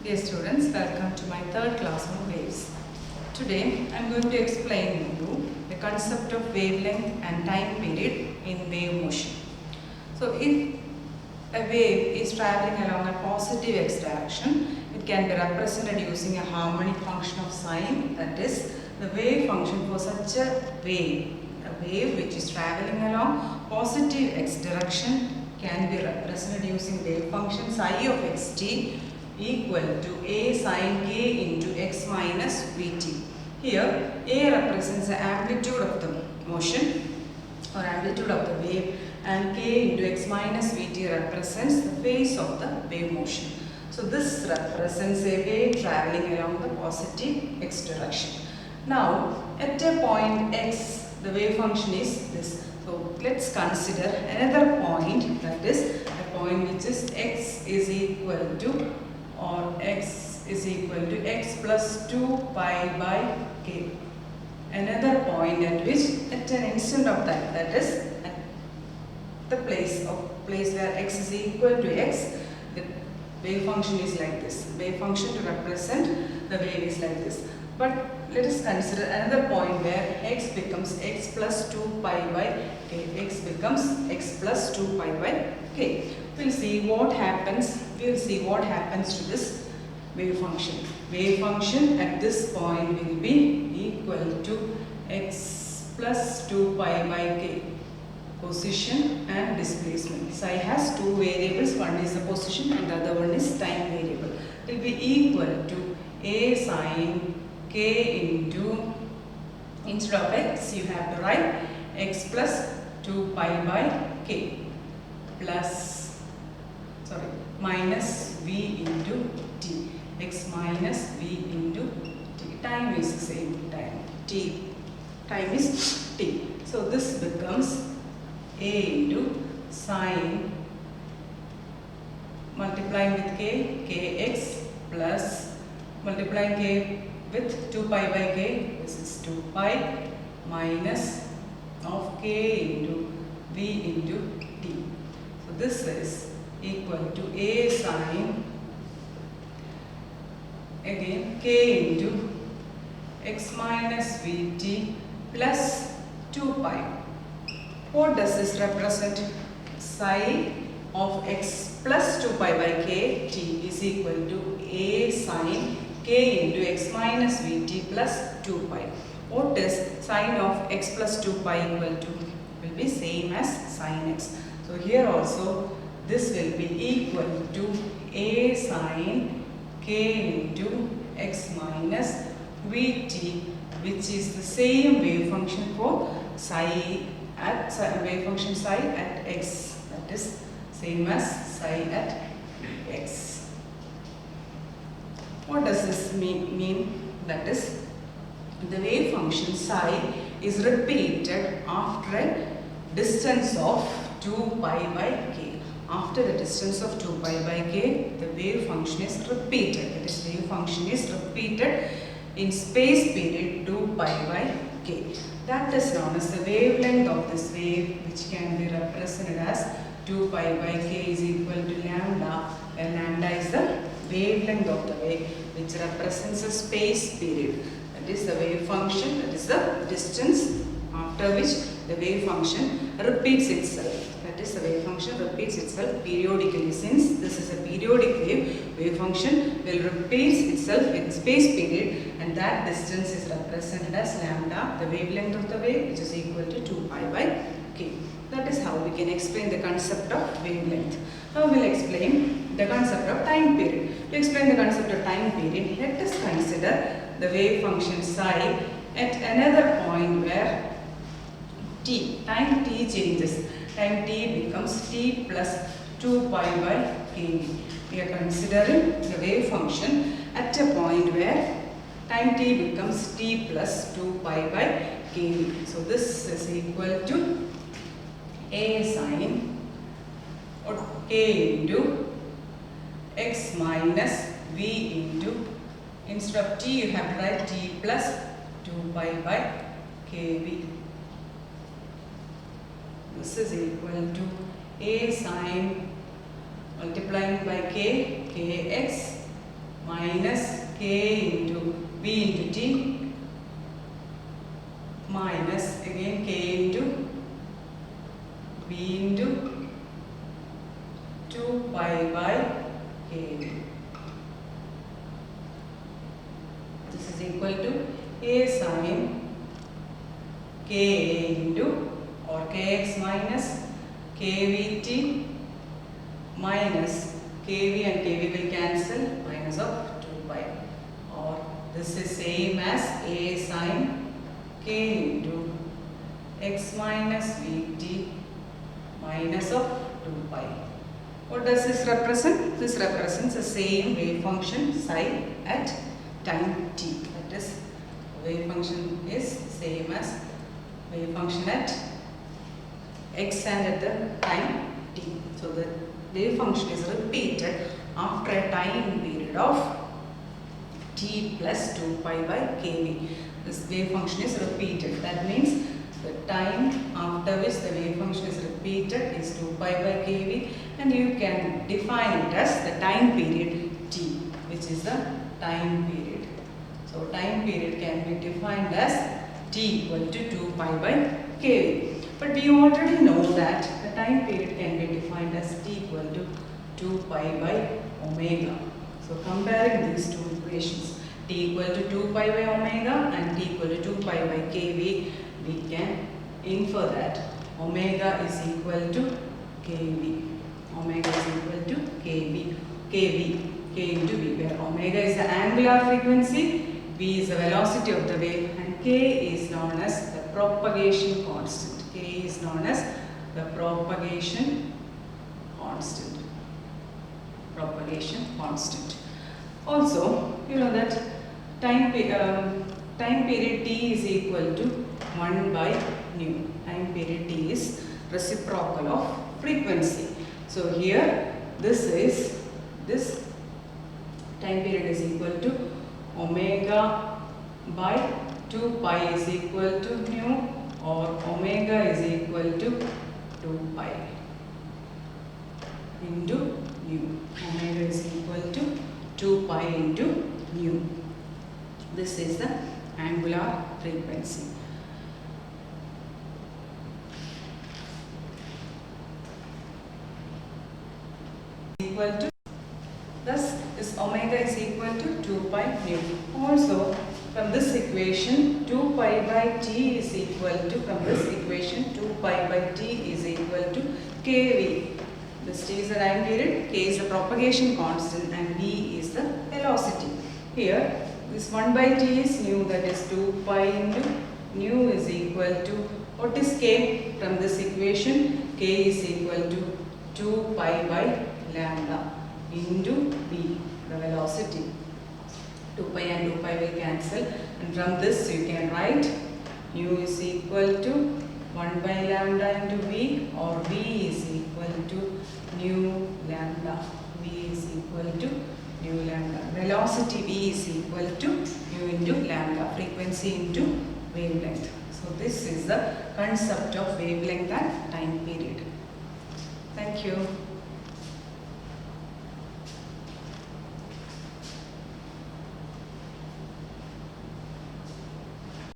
Dear students, welcome to my third class on waves. Today I am going to explain you the concept of wavelength and time period in wave motion. So if a wave is traveling along a positive x direction, it can be represented using a harmonic function of sine, that is the wave function for such a wave which is traveling along positive x direction can be represented using wave function psi of xt equal to a sine k into x minus vt. Here a represents the amplitude of the motion or amplitude of the wave and k into x minus vt represents the phase of the wave motion. So this represents a wave traveling along the positive x direction. Now at a point x the wave function is this. So let's consider another point, that is a point which is x is equal to or x is equal to x plus 2 pi by k. Another point at which at an instant of time, that is at the place where x is equal to x, the wave function is like this. Wave function to represent the wave is like this. But let us consider another point where x becomes x plus 2 pi by k. X becomes x plus 2 pi by k. We'll see what happens. We'll see what happens to this wave function. Wave function at this point will be equal to x plus 2 pi by k. Position and displacement. Psi has two variables. One is the position and the other one is time variable. Will be equal to a sine k into, instead of x you have to write x plus 2 pi by k plus minus v into t, x minus v into t. Time is the same, time is t. So this becomes a into sine multiplying with k, kx plus multiplying k with 2 pi by k, this is 2 pi minus of k into v into t. So this is equal to a sine again k into x minus vt plus 2 pi. What does this represent? Psi of x plus 2 pi by k t is equal to a sine k into x minus vt plus 2 pi. What is sine of x plus 2 pi equal to? Will be same as sine x. So here also this will be equal to a sine k into x minus vt, which is the same wave function for psi at wave function psi at x, that is same as psi at x. What does this mean? That is the wave function psi is repeated after a distance of 2 pi by k. After the distance of 2 pi by k, the wave function is repeated. That is, wave function is repeated in space period 2 pi by k. That is known as the wavelength of this wave, which can be represented as 2 pi by k is equal to lambda, where lambda is the wavelength of the wave, which represents a space period. That is the wave function, that is the distance after which the wave function repeats itself. That is, the wave function repeats itself periodically. Since this is a periodic wave function will repeat itself in space period, and that distance is represented as lambda, the wavelength of the wave, which is equal to 2 pi by k. That is how we can explain the concept of wavelength. Now we will explain the concept of time period. To explain the concept of time period, let us consider the wave function psi at another point where time t changes. Time t becomes t plus 2 pi by kv. We are considering the wave function at a point where time t becomes t plus 2 pi by kv. So this is equal to a sine or k into x minus v into, instead of t you have to write t plus 2 pi by kv. This is equal to a sine multiplying by k, kx minus k into v into t minus again k into v into 2 pi by kv. This is equal to a sin ka into or kx minus kvt minus kv and kv will cancel, minus of 2 pi, or this is same as a sin k into x minus vt minus of 2 pi. What does this represent? This represents the same wave function psi at time t. That is, wave function is same as wave function at x and at the time t. So the wave function is repeated after a time period of t plus 2 pi by kv. This wave function is repeated. That means the time after which the wave function is repeated is 2 pi by kv, and you can define it as the time period t, which is the time period. So time period can be defined as t equal to 2 pi by kv. But we already know that the time period can be defined as t equal to 2 pi by omega. So comparing these two equations, t equal to 2 pi by omega and t equal to 2 pi by kv, we can infer that omega is equal to kv. Omega is equal to kv, k into v, where omega is the angular frequency, v is the velocity of the wave, and k is known as the propagation constant. K is known as the propagation constant. Propagation constant. Also, you know that time period t is equal to 1 by nu. Time period t is reciprocal of frequency. So here this time period is equal to omega by 2 pi is equal to nu, or omega is equal to 2 pi into nu. Omega is equal to 2 pi into nu. This is the angular frequency. Equal to, thus this omega is equal to 2 pi nu. Also from this equation 2 pi by t is equal to, from this equation 2 pi by t is equal to kv. This t is the time period, k is the propagation constant, and v is the velocity. Here this 1 by t is nu, that is 2 pi into nu is equal to, what is k? From this equation k is equal to 2 pi by lambda into v, the velocity. 2 pi and 2 pi will cancel, and from this you can write nu is equal to 1 by lambda into v, or v is equal to nu lambda. V is equal to nu lambda. Velocity v is equal to nu into lambda, frequency into wavelength. So this is the concept of wavelength and time period. Thank you.